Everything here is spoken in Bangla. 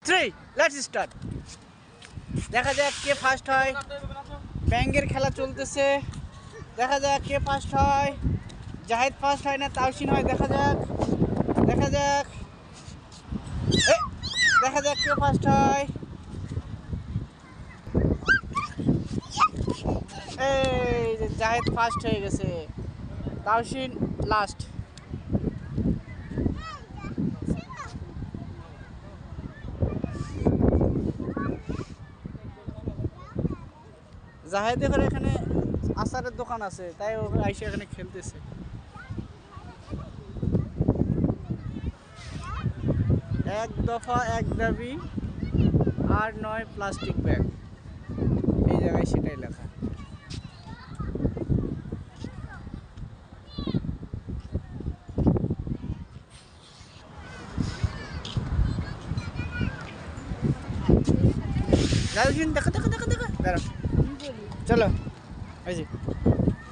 3 লেটস স্টার্ট। দেখা যাক কে ফার্স্ট হয়। ব্যাঙ্গের খেলা চলতেছে, দেখা যাক কে ফার্স্ট হয়। জাহিদ ফার্স্ট হয় না তাওসিন হয়, দেখা যাক দেখা যাক দেখা যাক কে ফার্স্ট হয়। এই যে জাহিদ ফার্স্ট হয়ে গেছে, তাওসিন লাস্ট। জাহেদ এখানে আচারের দোকান আছে, তাই ও আইসে এখানে খেলতেছে। এক দফা এক দাবি আর নয় প্লাস্টিক ব্যাগ, এই জায়গায় সেটাই লেখা। দেখা দেখা দেখা দেখা দেখা দাঁড়া, চলো এই যে